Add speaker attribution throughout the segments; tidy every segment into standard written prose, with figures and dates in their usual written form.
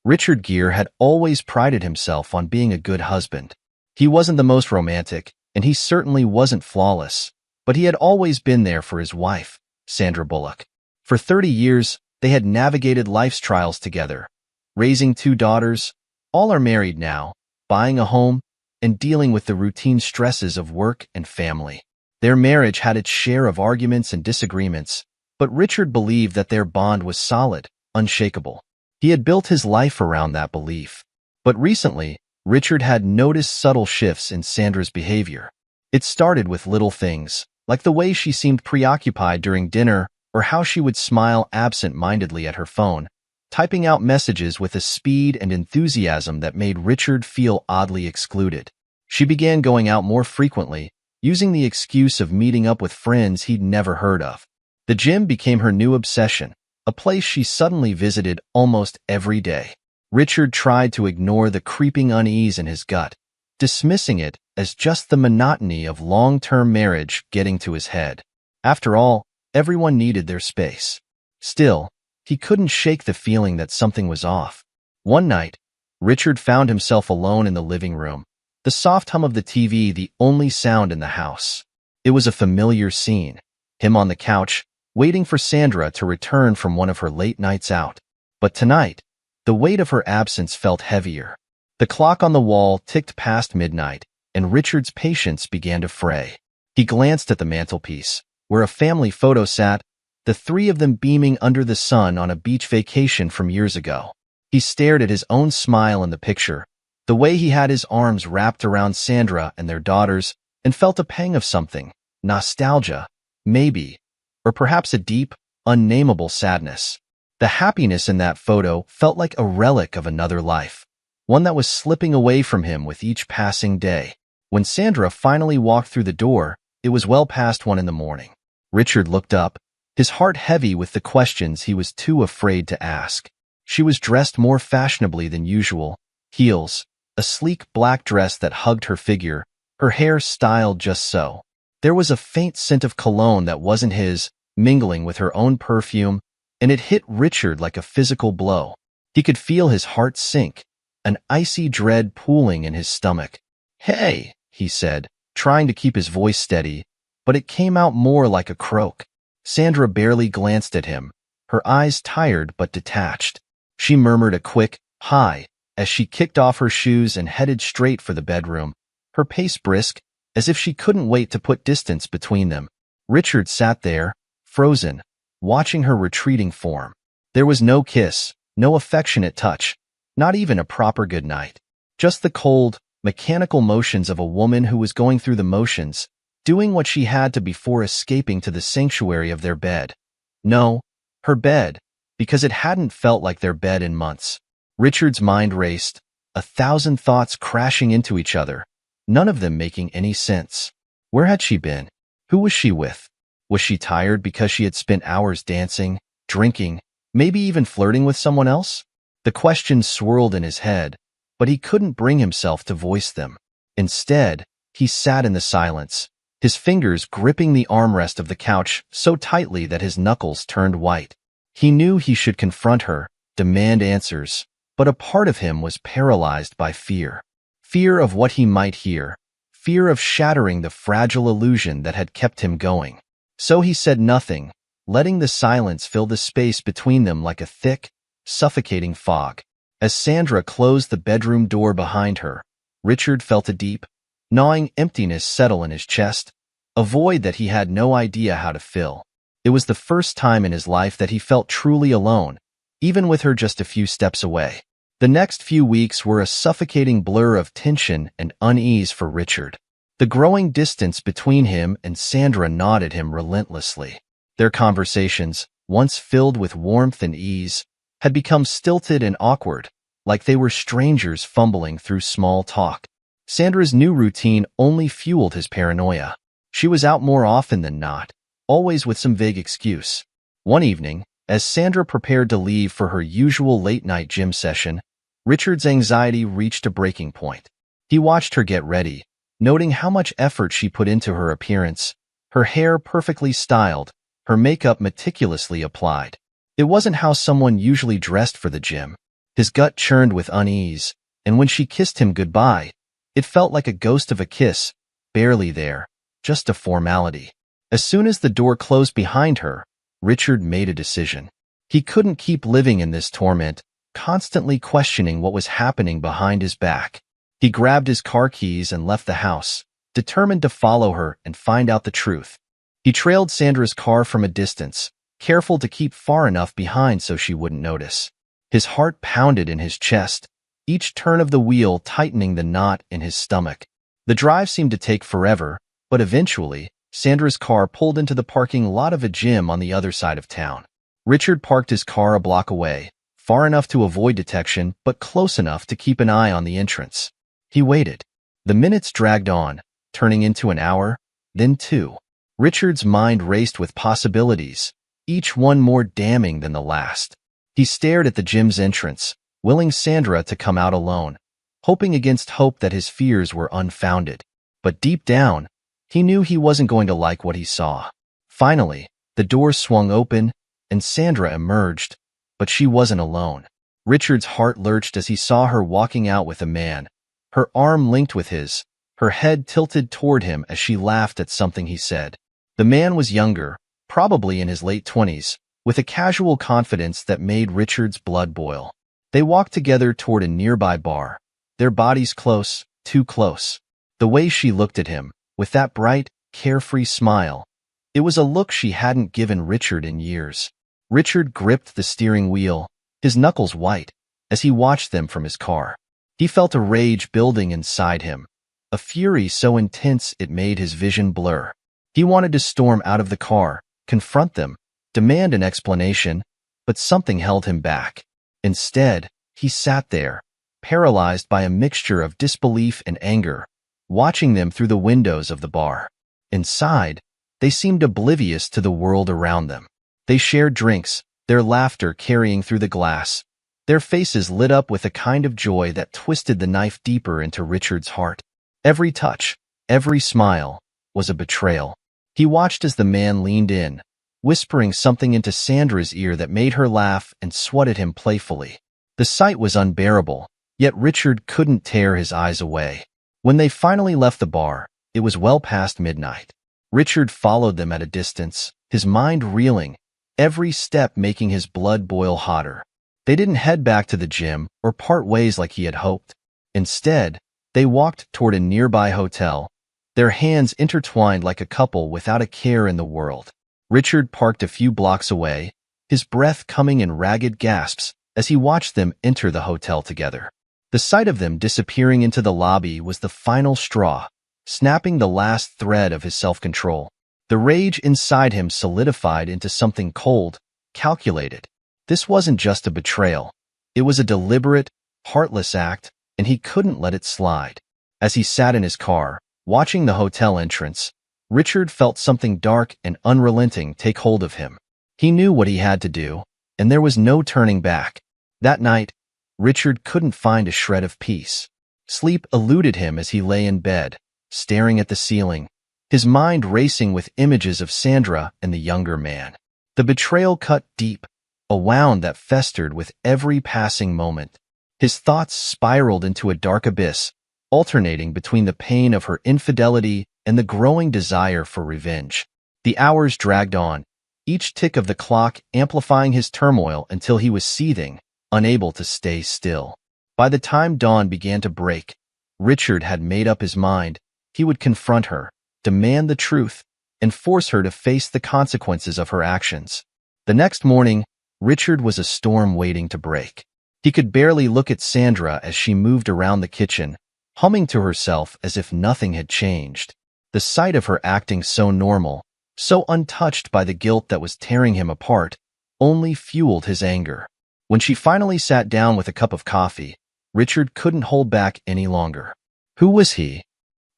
Speaker 1: Richard Gere had always prided himself on being a good husband. He wasn't the most romantic, and he certainly wasn't flawless, but he had always been there for his wife, Sandra Bullock. For 30 years, they had navigated life's trials together, raising 2 daughters. All are married now, buying a home, and dealing with the routine stresses of work and family. Their marriage had its share of arguments and disagreements, but Richard believed that their bond was solid, unshakable. He had built his life around that belief. But recently, Richard had noticed subtle shifts in Sandra's behavior. It started with little things, like the way she seemed preoccupied during dinner or how she would smile absent-mindedly at her phone, typing out messages with a speed and enthusiasm that made Richard feel oddly excluded. She began going out more frequently, using the excuse of meeting up with friends he'd never heard of. The gym became her new obsession, a place she suddenly visited almost every day. Richard tried to ignore the creeping unease in his gut, dismissing it as just the monotony of long-term marriage getting to his head. After all, everyone needed their space. Still, he couldn't shake the feeling that something was off. One night, Richard found himself alone in the living room, the soft hum of the TV the only sound in the house. It was a familiar scene, him on the couch, waiting for Sandra to return from one of her late nights out. But tonight, the weight of her absence felt heavier. The clock on the wall ticked past midnight, and Richard's patience began to fray. He glanced at the mantelpiece, where a family photo sat, the 3 of them beaming under the sun on a beach vacation from years ago. He stared at his own smile in the picture, the way he had his arms wrapped around Sandra and their daughters, and felt a pang of something, nostalgia, maybe, or perhaps a deep, unnameable sadness. The happiness in that photo felt like a relic of another life, one that was slipping away from him with each passing day. When Sandra finally walked through the door, it was well past 1 in the morning. Richard looked up, his heart heavy with the questions he was too afraid to ask. She was dressed more fashionably than usual, heels, a sleek black dress that hugged her figure, her hair styled just so. There was a faint scent of cologne that wasn't his, mingling with her own perfume, and it hit Richard like a physical blow. He could feel his heart sink, an icy dread pooling in his stomach. "Hey," he said, trying to keep his voice steady, but it came out more like a croak. Sandra barely glanced at him, her eyes tired but detached. She murmured a quick, "Hi," as she kicked off her shoes and headed straight for the bedroom, her pace brisk, as if she couldn't wait to put distance between them. Richard sat there, frozen, watching her retreating form. There was no kiss, no affectionate touch, not even a proper goodnight. Just the cold, mechanical motions of a woman who was going through the motions, doing what she had to before escaping to the sanctuary of their bed. No, her bed, because it hadn't felt like their bed in months. Richard's mind raced, 1,000 thoughts crashing into each other, none of them making any sense. Where had she been? Who was she with? Was she tired because she had spent hours dancing, drinking, maybe even flirting with someone else? The questions swirled in his head, but he couldn't bring himself to voice them. Instead, he sat in the silence, his fingers gripping the armrest of the couch so tightly that his knuckles turned white. He knew he should confront her, demand answers, but a part of him was paralyzed by fear. Fear of what he might hear, fear of shattering the fragile illusion that had kept him going. So he said nothing, letting the silence fill the space between them like a thick, suffocating fog. As Sandra closed the bedroom door behind her, Richard felt a deep, gnawing emptiness settle in his chest, a void that he had no idea how to fill. It was the first time in his life that he felt truly alone, even with her just a few steps away. The next few weeks were a suffocating blur of tension and unease for Richard. The growing distance between him and Sandra gnawed at him relentlessly. Their conversations, once filled with warmth and ease, had become stilted and awkward, like they were strangers fumbling through small talk. Sandra's new routine only fueled his paranoia. She was out more often than not, always with some vague excuse. One evening, as Sandra prepared to leave for her usual late-night gym session, Richard's anxiety reached a breaking point. He watched her get ready, noting how much effort she put into her appearance, her hair perfectly styled, her makeup meticulously applied. It wasn't how someone usually dressed for the gym. His gut churned with unease, and when she kissed him goodbye, it felt like a ghost of a kiss, barely there, just a formality. As soon as the door closed behind her, Richard made a decision. He couldn't keep living in this torment, constantly questioning what was happening behind his back. He grabbed his car keys and left the house, determined to follow her and find out the truth. He trailed Sandra's car from a distance, careful to keep far enough behind so she wouldn't notice. His heart pounded in his chest, each turn of the wheel tightening the knot in his stomach. The drive seemed to take forever, but eventually, Sandra's car pulled into the parking lot of a gym on the other side of town. Richard parked his car a block away, far enough to avoid detection but close enough to keep an eye on the entrance. He waited. The minutes dragged on, turning into an hour, then 2. Richard's mind raced with possibilities, each one more damning than the last. He stared at the gym's entrance, willing Sandra to come out alone, hoping against hope that his fears were unfounded. But deep down, he knew he wasn't going to like what he saw. Finally, the door swung open, and Sandra emerged, but she wasn't alone. Richard's heart lurched as he saw her walking out with a man, her arm linked with his, her head tilted toward him as she laughed at something he said. The man was younger, probably in his late 20s, with a casual confidence that made Richard's blood boil. They walked together toward a nearby bar, their bodies close, too close. The way she looked at him, with that bright, carefree smile, it was a look she hadn't given Richard in years. Richard gripped the steering wheel, his knuckles white, as he watched them from his car. He felt a rage building inside him, a fury so intense it made his vision blur. He wanted to storm out of the car, confront them, demand an explanation, but something held him back. Instead, he sat there, paralyzed by a mixture of disbelief and anger, watching them through the windows of the bar. Inside, they seemed oblivious to the world around them. They shared drinks, their laughter carrying through the glass, their faces lit up with a kind of joy that twisted the knife deeper into Richard's heart. Every touch, every smile, was a betrayal. He watched as the man leaned in, whispering something into Sandra's ear that made her laugh and swatted him playfully. The sight was unbearable, yet Richard couldn't tear his eyes away. When they finally left the bar, it was well past midnight. Richard followed them at a distance, his mind reeling, every step making his blood boil hotter. They didn't head back to the gym or part ways like he had hoped. Instead, they walked toward a nearby hotel, their hands intertwined like a couple without a care in the world. Richard parked a few blocks away, his breath coming in ragged gasps as he watched them enter the hotel together. The sight of them disappearing into the lobby was the final straw, snapping the last thread of his self-control. The rage inside him solidified into something cold, calculated. This wasn't just a betrayal. It was a deliberate, heartless act, and he couldn't let it slide. As he sat in his car, watching the hotel entrance, Richard felt something dark and unrelenting take hold of him. He knew what he had to do, and there was no turning back. That night, Richard couldn't find a shred of peace. Sleep eluded him as he lay in bed, staring at the ceiling, his mind racing with images of Sandra and the younger man. The betrayal cut deep, a wound that festered with every passing moment. His thoughts spiraled into a dark abyss, alternating between the pain of her infidelity and the growing desire for revenge. The hours dragged on, each tick of the clock amplifying his turmoil until he was seething, unable to stay still. By the time dawn began to break, Richard had made up his mind. He would confront her, demand the truth, and force her to face the consequences of her actions. The next morning, Richard was a storm waiting to break. He could barely look at Sandra as she moved around the kitchen, humming to herself as if nothing had changed. The sight of her acting so normal, so untouched by the guilt that was tearing him apart, only fueled his anger. When she finally sat down with a cup of coffee, Richard couldn't hold back any longer. Who was he?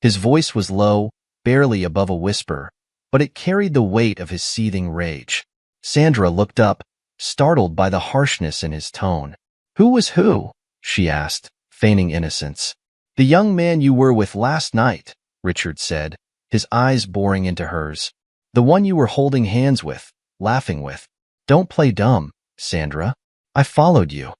Speaker 1: His voice was low, barely above a whisper, but it carried the weight of his seething rage. Sandra looked up, startled by the harshness in his tone. Who was who? She asked, feigning innocence. The young man you were with last night, Richard said, his eyes boring into hers. The one you were holding hands with, laughing with. Don't play dumb, Sandra. I followed you.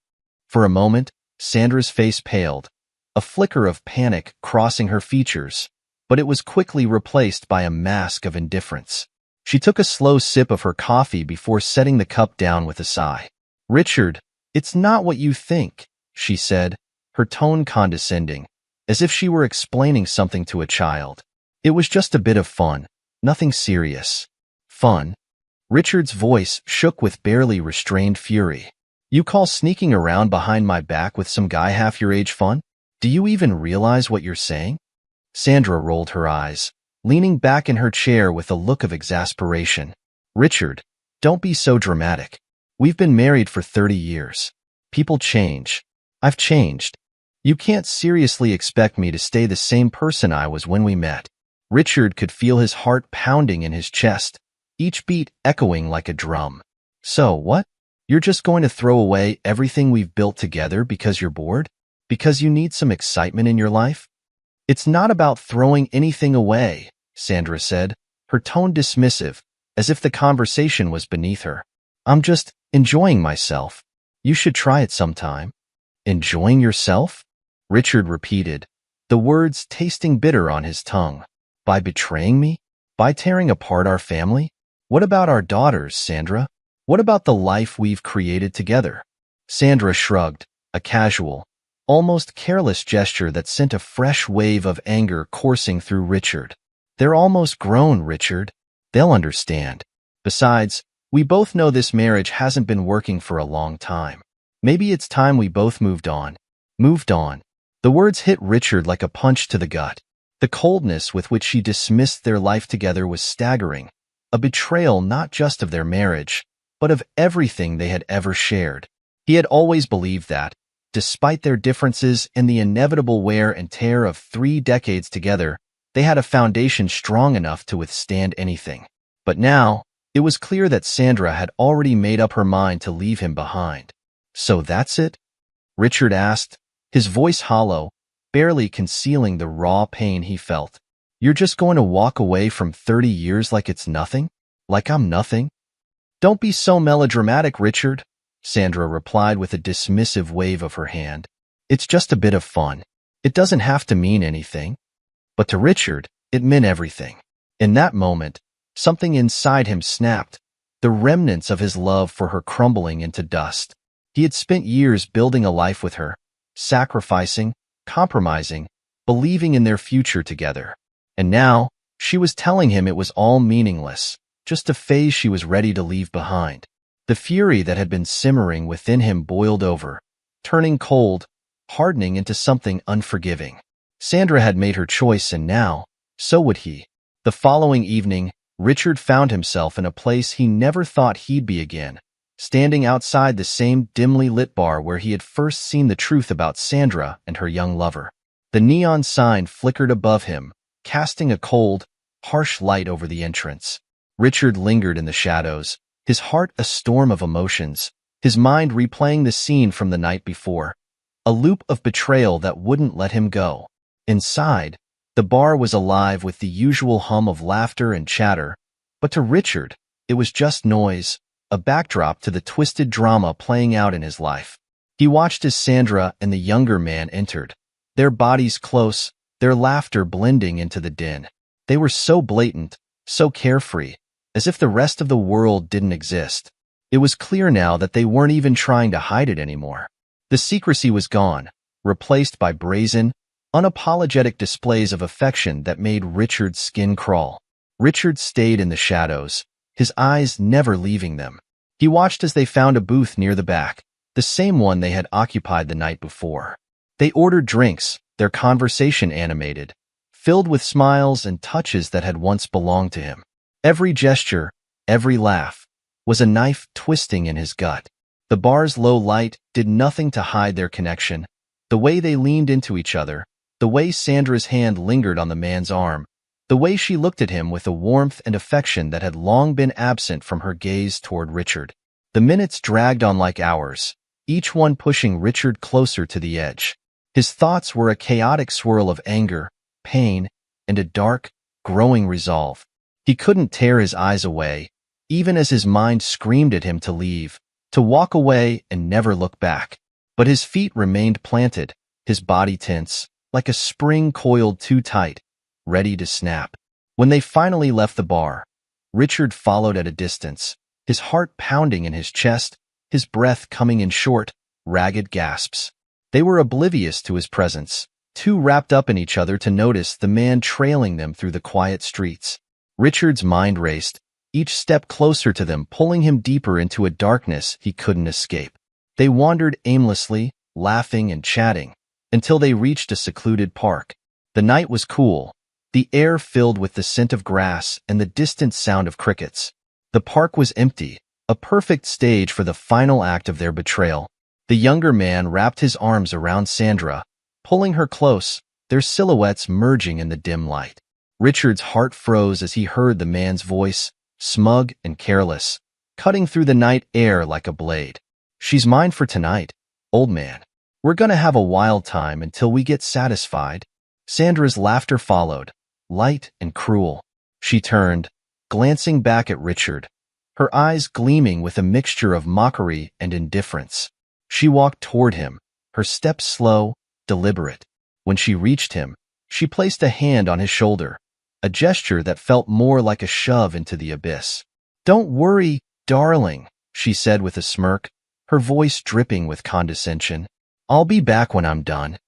Speaker 1: For a moment, Sandra's face paled, a flicker of panic crossing her features, but it was quickly replaced by a mask of indifference. She took a slow sip of her coffee before setting the cup down with a sigh. "Richard, it's not what you think," she said, her tone condescending, as if she were explaining something to a child. "It was just a bit of fun, nothing serious." "Fun?" Richard's voice shook with barely restrained fury. "You call sneaking around behind my back with some guy half your age fun? Do you even realize what you're saying?" Sandra rolled her eyes, leaning back in her chair with a look of exasperation. "Richard, don't be so dramatic. We've been married for 30 years. People change. I've changed. You can't seriously expect me to stay the same person I was when we met." Richard could feel his heart pounding in his chest, each beat echoing like a drum. "So, what? You're just going to throw away everything we've built together because you're bored? Because you need some excitement in your life?" "It's not about throwing anything away," Sandra said, her tone dismissive, as if the conversation was beneath her. "I'm just enjoying myself. You should try it sometime." "Enjoying yourself?" Richard repeated, the words tasting bitter on his tongue. "By betraying me? By tearing apart our family? What about our daughters, Sandra? What about the life we've created together?" Sandra shrugged, a casual, almost careless gesture that sent a fresh wave of anger coursing through Richard. "They're almost grown, Richard. They'll understand. Besides, we both know this marriage hasn't been working for a long time. Maybe it's time we both moved on." Moved on. The words hit Richard like a punch to the gut. The coldness with which she dismissed their life together was staggering, a betrayal not just of their marriage, but of everything they had ever shared. He had always believed that, despite their differences and the inevitable wear and tear of 3 decades together, they had a foundation strong enough to withstand anything. But now, it was clear that Sandra had already made up her mind to leave him behind. "So that's it?" Richard asked, his voice hollow, barely concealing the raw pain he felt. "You're just going to walk away from 30 years like it's nothing? Like I'm nothing?" "Don't be so melodramatic, Richard," Sandra replied with a dismissive wave of her hand. "It's just a bit of fun. It doesn't have to mean anything." But to Richard, it meant everything. In that moment, something inside him snapped, the remnants of his love for her crumbling into dust. He had spent years building a life with her, sacrificing, compromising, believing in their future together. And now, she was telling him it was all meaningless, just a phase she was ready to leave behind. The fury that had been simmering within him boiled over, turning cold, hardening into something unforgiving. Sandra had made her choice, and now, so would he. The following evening, Richard found himself in a place he never thought he'd be again, standing outside the same dimly lit bar where he had first seen the truth about Sandra and her young lover. The neon sign flickered above him, casting a cold, harsh light over the entrance. Richard lingered in the shadows, his heart a storm of emotions, his mind replaying the scene from the night before, a loop of betrayal that wouldn't let him go. Inside, the bar was alive with the usual hum of laughter and chatter, but to Richard, it was just noise, a backdrop to the twisted drama playing out in his life. He watched as Sandra and the younger man entered, their bodies close, their laughter blending into the din. They were so blatant, so carefree, as if the rest of the world didn't exist. It was clear now that they weren't even trying to hide it anymore. The secrecy was gone, replaced by brazen, unapologetic displays of affection that made Richard's skin crawl. Richard stayed in the shadows, his eyes never leaving them. He watched as they found a booth near the back, the same one they had occupied the night before. They ordered drinks, their conversation animated, filled with smiles and touches that had once belonged to him. Every gesture, every laugh, was a knife twisting in his gut. The bar's low light did nothing to hide their connection. The way they leaned into each other, the way Sandra's hand lingered on the man's arm, the way she looked at him with a warmth and affection that had long been absent from her gaze toward Richard. The minutes dragged on like hours, each one pushing Richard closer to the edge. His thoughts were a chaotic swirl of anger, pain, and a dark, growing resolve. He couldn't tear his eyes away, even as his mind screamed at him to leave, to walk away and never look back. but his feet remained planted, his body tense, like a spring coiled too tight, ready to snap. When they finally left the bar, Richard followed at a distance, his heart pounding in his chest, his breath coming in short, ragged gasps. They were oblivious to his presence, too wrapped up in each other to notice the man trailing them through the quiet streets. Richard's mind raced, each step closer to them, pulling him deeper into a darkness he couldn't escape. They wandered aimlessly, laughing and chatting, until they reached a secluded park. The night was cool, the air filled with the scent of grass and the distant sound of crickets. The park was empty, a perfect stage for the final act of their betrayal. The younger man wrapped his arms around Sandra, pulling her close, their silhouettes merging in the dim light. Richard's heart froze as he heard the man's voice, smug and careless, cutting through the night air like a blade. "She's mine for tonight, old man. We're gonna have a wild time until we get satisfied." Sandra's laughter followed, light and cruel. She turned, glancing back at Richard, her eyes gleaming with a mixture of mockery and indifference. She walked toward him, her steps slow, deliberate. When she reached him, she placed a hand on his shoulder, a gesture that felt more like a shove into the abyss. "Don't worry, darling," she said with a smirk, her voice dripping with condescension. "I'll be back when I'm done."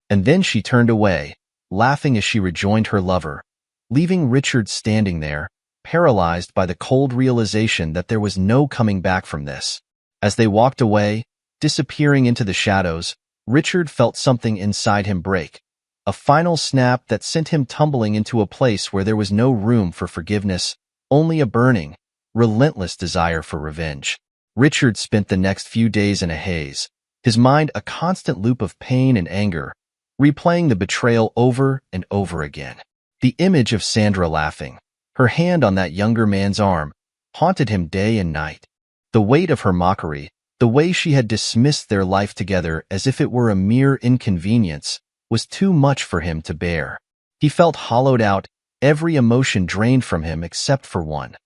Speaker 1: And then she turned away, laughing as she rejoined her lover, leaving Richard standing there, paralyzed by the cold realization that there was no coming back from this. As they walked away, disappearing into the shadows, Richard felt something inside him break, a final snap that sent him tumbling into a place where there was no room for forgiveness, only a burning, relentless desire for revenge. Richard spent the next few days in a haze, his mind a constant loop of pain and anger, replaying the betrayal over and over again. The image of Sandra laughing, her hand on that younger man's arm, haunted him day and night. The weight of her mockery, the way she had dismissed their life together as if it were a mere inconvenience, was too much for him to bear. He felt hollowed out, every emotion drained from him except for one,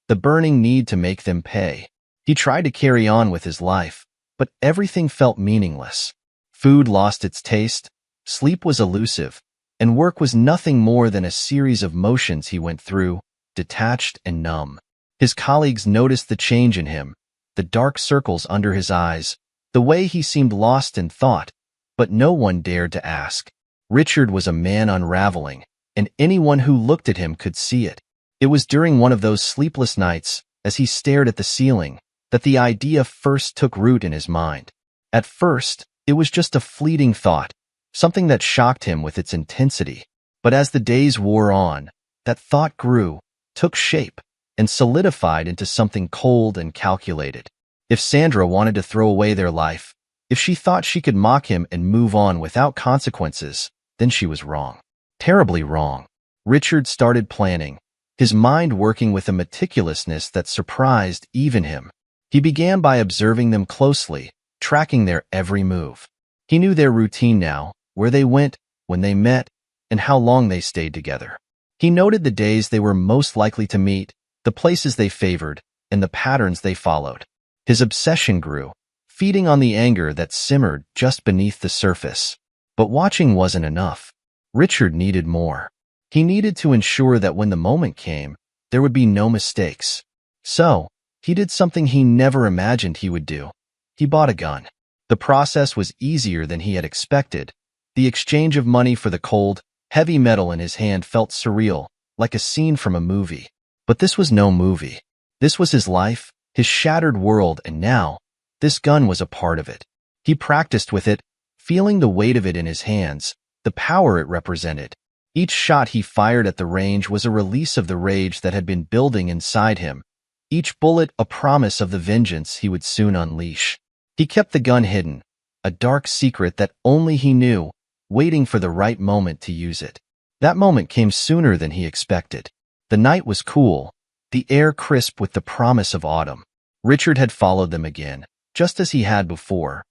Speaker 1: the burning need to make them pay. He tried to carry on with his life, but everything felt meaningless. Food lost its taste, sleep was elusive, and work was nothing more than a series of motions he went through, detached and numb. His colleagues noticed the change in him, the dark circles under his eyes, the way he seemed lost in thought, but no one dared to ask. Richard was a man unraveling, and anyone who looked at him could see it. It was during one of those sleepless nights, as he stared at the ceiling, that the idea first took root in his mind. At first, it was just a fleeting thought, something that shocked him with its intensity. But as the days wore on, that thought grew, took shape, and solidified into something cold and calculated. If Sandra wanted to throw away their life, if she thought she could mock him and move on without consequences, then she was wrong. Terribly wrong. Richard started planning, his mind working with a meticulousness that surprised even him. He began by observing them closely, tracking their every move. He knew their routine now, where they went, when they met, and how long they stayed together. He noted the days they were most likely to meet, the places they favored, and the patterns they followed. His obsession grew, feeding on the anger that simmered just beneath the surface. But watching wasn't enough. Richard needed more. He needed to ensure that when the moment came, there would be no mistakes. So, he did something he never imagined he would do. He bought a gun. The process was easier than he had expected. The exchange of money for the cold, heavy metal in his hand felt surreal, like a scene from a movie. But this was no movie. This was his life, his shattered world, and now, this gun was a part of it. He practiced with it, feeling the weight of it in his hands, the power it represented. Each shot he fired at the range was a release of the rage that had been building inside him, each bullet a promise of the vengeance he would soon unleash. He kept the gun hidden, a dark secret that only he knew, waiting for the right moment to use it. That moment came sooner than he expected. The night was cool, the air crisp with the promise of autumn. Richard had followed them again, just as he had before.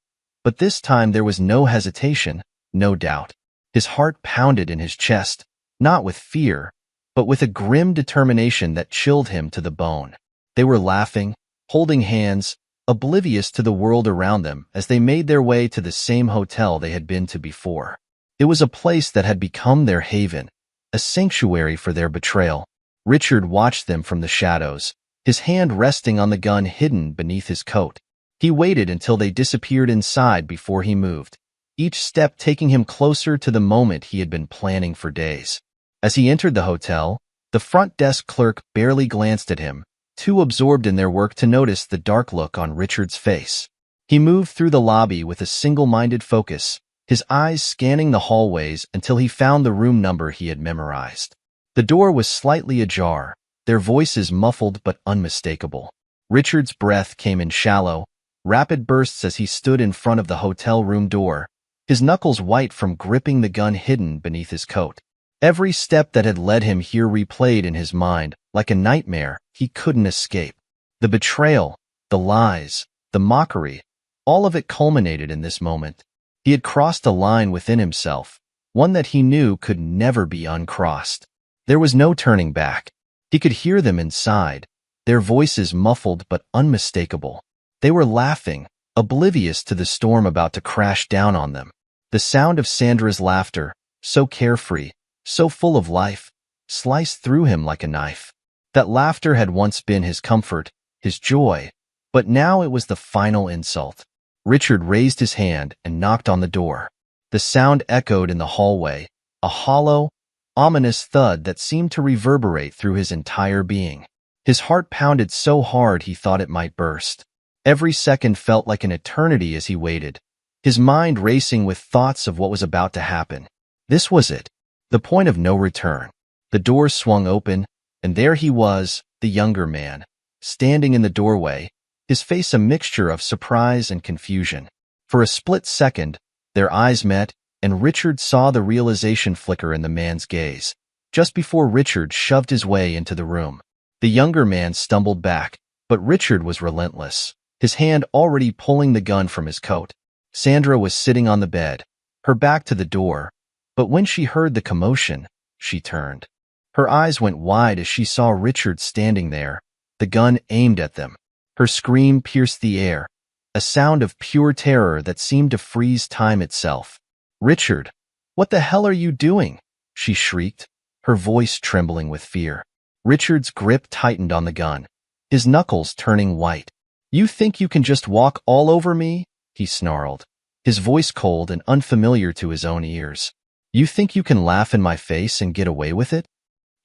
Speaker 1: But this time there was no hesitation, no doubt. His heart pounded in his chest, not with fear, but with a grim determination that chilled him to the bone. They were laughing, holding hands, oblivious to the world around them as they made their way to the same hotel they had been to before. It was a place that had become their haven, a sanctuary for their betrayal. Richard watched them from the shadows, his hand resting on the gun hidden beneath his coat. He waited until they disappeared inside before he moved, each step taking him closer to the moment he had been planning for days. As he entered the hotel, the front desk clerk barely glanced at him, too absorbed in their work to notice the dark look on Richard's face. He moved through the lobby with a single-minded focus, his eyes scanning the hallways until he found the room number he had memorized. The door was slightly ajar, their voices muffled but unmistakable. Richard's breath came in shallow, rapid bursts as he stood in front of the hotel room door, his knuckles white from gripping the gun hidden beneath his coat. Every step that had led him here replayed in his mind, like a nightmare he couldn't escape. The betrayal, the lies, the mockery, all of it culminated in this moment. He had crossed a line within himself, one that he knew could never be uncrossed. There was no turning back. He could hear them inside, their voices muffled but unmistakable. They were laughing, oblivious to the storm about to crash down on them. The sound of Sandra's laughter, so carefree, so full of life, sliced through him like a knife. That laughter had once been his comfort, his joy, but now it was the final insult. Richard raised his hand and knocked on the door. The sound echoed in the hallway, a hollow, ominous thud that seemed to reverberate through his entire being. His heart pounded so hard he thought it might burst. Every second felt like an eternity as he waited, his mind racing with thoughts of what was about to happen. This was it, the point of no return. The door swung open, and there he was, the younger man, standing in the doorway, his face a mixture of surprise and confusion. For a split second, their eyes met, and Richard saw the realization flicker in the man's gaze. Just before Richard shoved his way into the room, the younger man stumbled back, but Richard was relentless, his hand already pulling the gun from his coat. Sandra was sitting on the bed, her back to the door, but when she heard the commotion, she turned. Her eyes went wide as she saw Richard standing there, the gun aimed at them. Her scream pierced the air, a sound of pure terror that seemed to freeze time itself. "Richard, what the hell are you doing?" she shrieked, her voice trembling with fear. Richard's grip tightened on the gun, his knuckles turning white. "You think you can just walk all over me?" he snarled, his voice cold and unfamiliar to his own ears. "You think you can laugh in my face and get away with it?"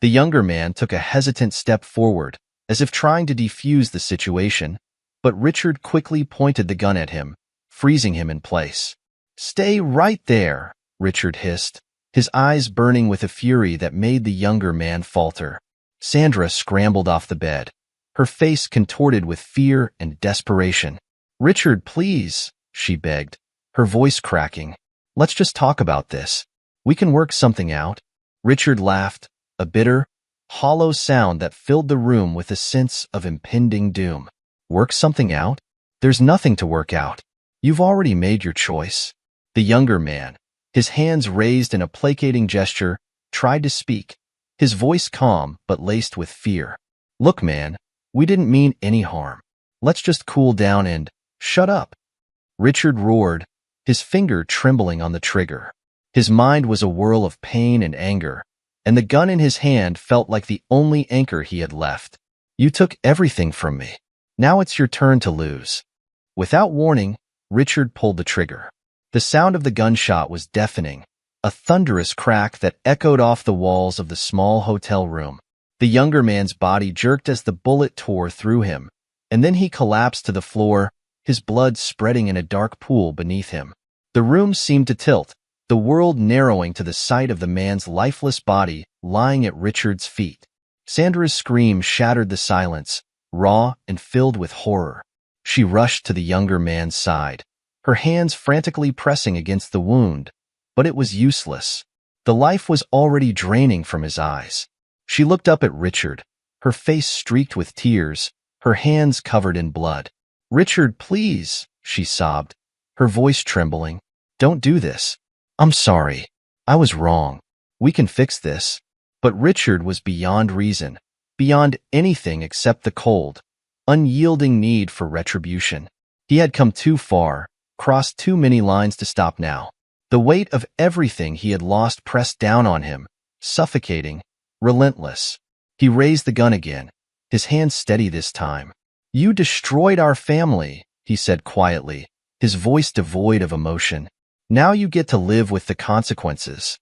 Speaker 1: The younger man took a hesitant step forward, as if trying to defuse the situation, but Richard quickly pointed the gun at him, freezing him in place. "Stay right there," Richard hissed, his eyes burning with a fury that made the younger man falter. Sandra scrambled off the bed, her face contorted with fear and desperation. "Richard, please," she begged, her voice cracking. "Let's just talk about this. We can work something out." Richard laughed, a bitter, hollow sound that filled the room with a sense of impending doom. "Work something out? There's nothing to work out. You've already made your choice." The younger man, his hands raised in a placating gesture, tried to speak, his voice calm but laced with fear. "Look, man, we didn't mean any harm. Let's just cool down and shut up." Richard roared, his finger trembling on the trigger. His mind was a whirl of pain and anger, and the gun in his hand felt like the only anchor he had left. "You took everything from me. Now it's your turn to lose." Without warning, Richard pulled the trigger. The sound of the gunshot was deafening, a thunderous crack that echoed off the walls of the small hotel room. The younger man's body jerked as the bullet tore through him, and then he collapsed to the floor, his blood spreading in a dark pool beneath him. The room seemed to tilt, the world narrowing to the sight of the man's lifeless body lying at Richard's feet. Sandra's scream shattered the silence, raw and filled with horror. She rushed to the younger man's side, her hands frantically pressing against the wound, but it was useless. The life was already draining from his eyes. She looked up at Richard, her face streaked with tears, her hands covered in blood. "Richard, please," she sobbed, her voice trembling. "Don't do this. I'm sorry. I was wrong. We can fix this." But Richard was beyond reason, beyond anything except the cold, unyielding need for retribution. He had come too far, crossed too many lines to stop now. The weight of everything he had lost pressed down on him, suffocating, relentless. He raised the gun again, his hand steady this time. "You destroyed our family," he said quietly, his voice devoid of emotion. "Now you get to live with the consequences."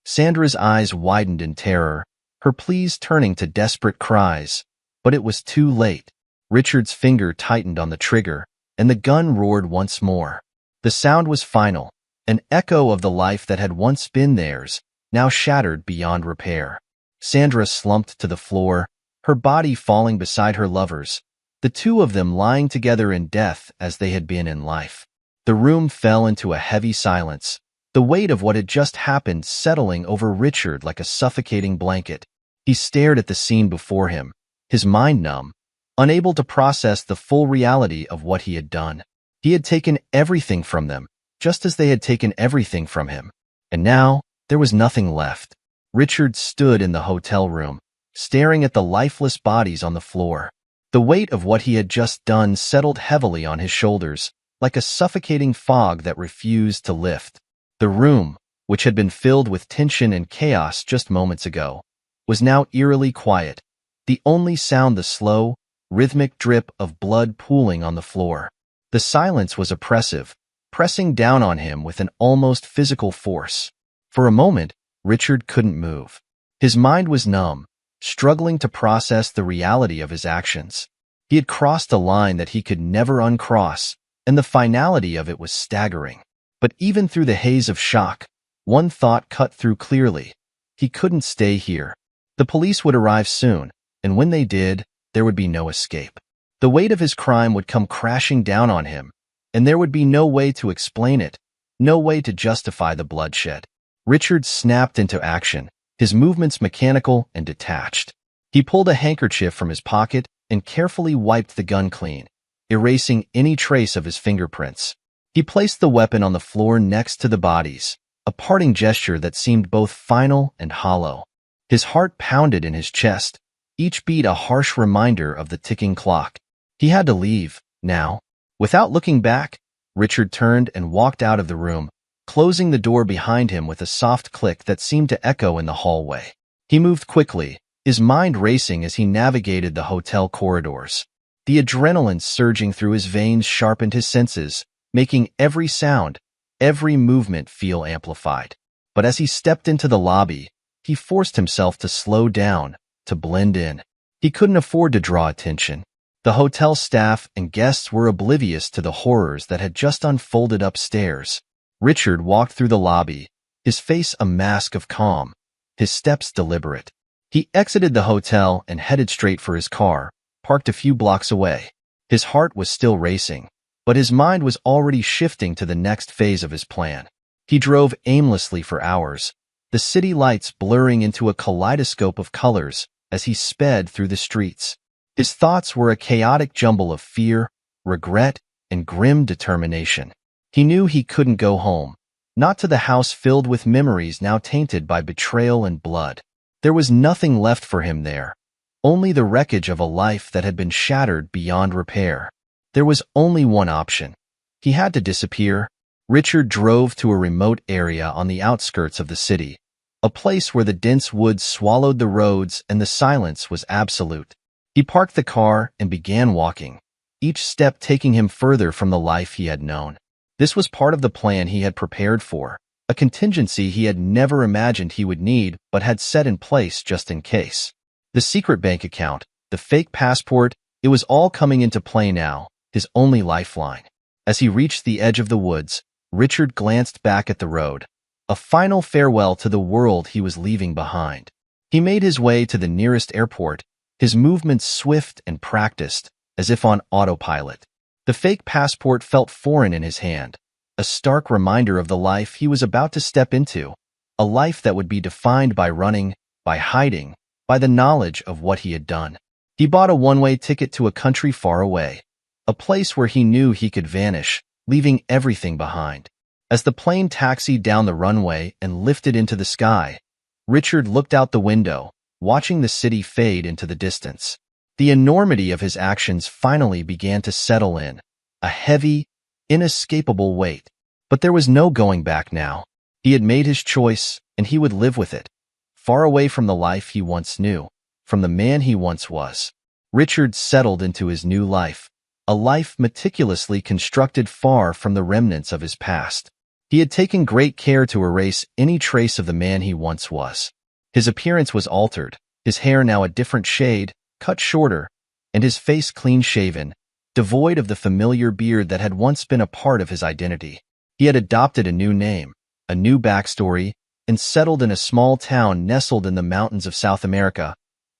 Speaker 1: Sandra's eyes widened in terror, her pleas turning to desperate cries. But it was too late. Richard's finger tightened on the trigger, and the gun roared once more. The sound was final, an echo of the life that had once been theirs, now shattered beyond repair. Sandra slumped to the floor, her body falling beside her lover's, the two of them lying together in death as they had been in life. The room fell into a heavy silence, the weight of what had just happened settling over Richard like a suffocating blanket. He stared at the scene before him, his mind numb, unable to process the full reality of what he had done. He had taken everything from them, just as they had taken everything from him. And now, there was nothing left. Richard stood in the hotel room, staring at the lifeless bodies on the floor. The weight of what he had just done settled heavily on his shoulders, like a suffocating fog that refused to lift. The room, which had been filled with tension and chaos just moments ago, was now eerily quiet, the only sound the slow, rhythmic drip of blood pooling on the floor. The silence was oppressive, pressing down on him with an almost physical force. For a moment, Richard couldn't move. His mind was numb, struggling to process the reality of his actions. He had crossed a line that he could never uncross, and the finality of it was staggering. But even through the haze of shock, one thought cut through clearly. He couldn't stay here. The police would arrive soon, and when they did, there would be no escape. The weight of his crime would come crashing down on him, and there would be no way to explain it, no way to justify the bloodshed. Richard snapped into action, his movements mechanical and detached. He pulled a handkerchief from his pocket and carefully wiped the gun clean, erasing any trace of his fingerprints. He placed the weapon on the floor next to the bodies, a parting gesture that seemed both final and hollow. His heart pounded in his chest, each beat a harsh reminder of the ticking clock. He had to leave, now. Without looking back, Richard turned and walked out of the room, closing the door behind him with a soft click that seemed to echo in the hallway. He moved quickly, his mind racing as he navigated the hotel corridors. The adrenaline surging through his veins sharpened his senses, making every sound, every movement feel amplified. But as he stepped into the lobby, he forced himself to slow down, to blend in. He couldn't afford to draw attention. The hotel staff and guests were oblivious to the horrors that had just unfolded upstairs. Richard walked through the lobby, his face a mask of calm, his steps deliberate. He exited the hotel and headed straight for his car, parked a few blocks away. His heart was still racing, but his mind was already shifting to the next phase of his plan. He drove aimlessly for hours, the city lights blurring into a kaleidoscope of colors as he sped through the streets. His thoughts were a chaotic jumble of fear, regret, and grim determination. He knew he couldn't go home, not to the house filled with memories now tainted by betrayal and blood. There was nothing left for him there, only the wreckage of a life that had been shattered beyond repair. There was only one option. He had to disappear. Richard drove to a remote area on the outskirts of the city, a place where the dense woods swallowed the roads and the silence was absolute. He parked the car and began walking, each step taking him further from the life he had known. This was part of the plan he had prepared for, a contingency he had never imagined he would need but had set in place just in case. The secret bank account, the fake passport, it was all coming into play now, his only lifeline. As he reached the edge of the woods, Richard glanced back at the road, a final farewell to the world he was leaving behind. He made his way to the nearest airport, his movements swift and practiced, as if on autopilot. The fake passport felt foreign in his hand, a stark reminder of the life he was about to step into, a life that would be defined by running, by hiding, by the knowledge of what he had done. He bought a one-way ticket to a country far away, a place where he knew he could vanish, leaving everything behind. As the plane taxied down the runway and lifted into the sky, Richard looked out the window, watching the city fade into the distance. The enormity of his actions finally began to settle in, a heavy, inescapable weight. But there was no going back now. He had made his choice, and he would live with it, far away from the life he once knew, from the man he once was. Richard settled into his new life, a life meticulously constructed far from the remnants of his past. He had taken great care to erase any trace of the man he once was. His appearance was altered, his hair now a different shade, cut shorter, and his face clean-shaven, devoid of the familiar beard that had once been a part of his identity. He had adopted a new name, a new backstory, and settled in a small town nestled in the mountains of South America,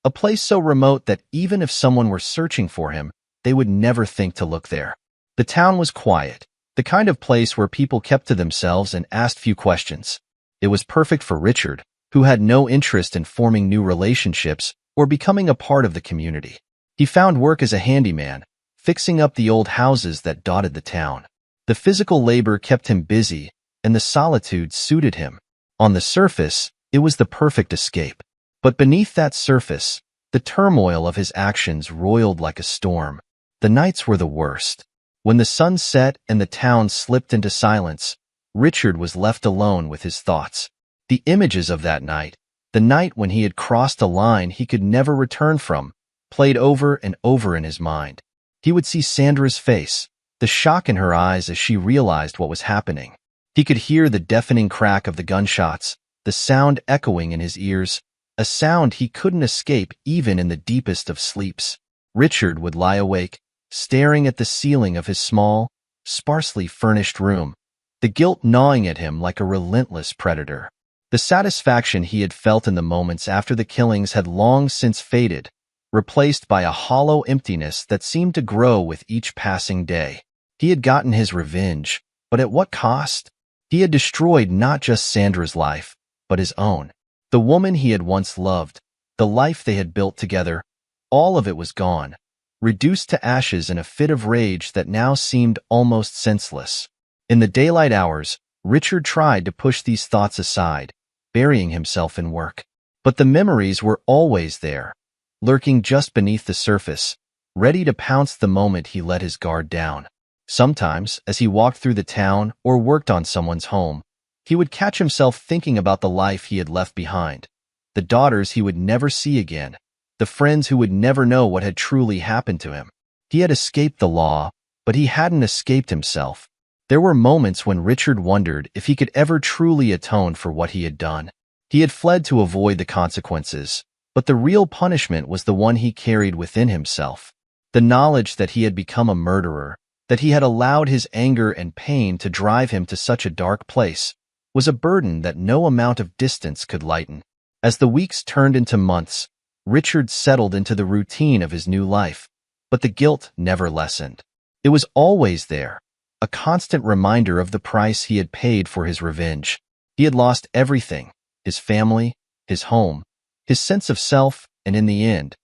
Speaker 1: a place so remote that even if someone were searching for him, they would never think to look there. The town was quiet, the kind of place where people kept to themselves and asked few questions. It was perfect for Richard, who had no interest in forming new relationships or becoming a part of the community. He found work as a handyman, fixing up the old houses that dotted the town. The physical labor kept him busy, and the solitude suited him. On the surface, it was the perfect escape. But beneath that surface, the turmoil of his actions roiled like a storm. The nights were the worst. When the sun set and the town slipped into silence, Richard was left alone with his thoughts. The images of that night, the night when he had crossed a line he could never return from, played over and over in his mind. He would see Sandra's face, the shock in her eyes as she realized what was happening. He could hear the deafening crack of the gunshots, the sound echoing in his ears, a sound he couldn't escape even in the deepest of sleeps. Richard would lie awake, staring at the ceiling of his small, sparsely furnished room, the guilt gnawing at him like a relentless predator. The satisfaction he had felt in the moments after the killings had long since faded, replaced by a hollow emptiness that seemed to grow with each passing day. He had gotten his revenge, but at what cost? He had destroyed not just Sandra's life, but his own. The woman he had once loved, the life they had built together, all of it was gone, reduced to ashes in a fit of rage that now seemed almost senseless. In the daylight hours, Richard tried to push these thoughts aside, burying himself in work. But the memories were always there, lurking just beneath the surface, ready to pounce the moment he let his guard down. Sometimes, as he walked through the town or worked on someone's home, he would catch himself thinking about the life he had left behind, the daughters he would never see again, the friends who would never know what had truly happened to him. He had escaped the law, but he hadn't escaped himself. There were moments when Richard wondered if he could ever truly atone for what he had done. He had fled to avoid the consequences, but the real punishment was the one he carried within himself. The knowledge that he had become a murderer, that he had allowed his anger and pain to drive him to such a dark place, was a burden that no amount of distance could lighten. As the weeks turned into months, Richard settled into the routine of his new life, but the guilt never lessened. It was always there, a constant reminder of the price he had paid for his revenge. He had lost everything, his family, his home, his sense of self, and in the end,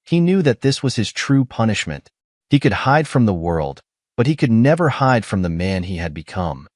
Speaker 1: he knew that this was his true punishment. He could hide from the world, but he could never hide from the man he had become.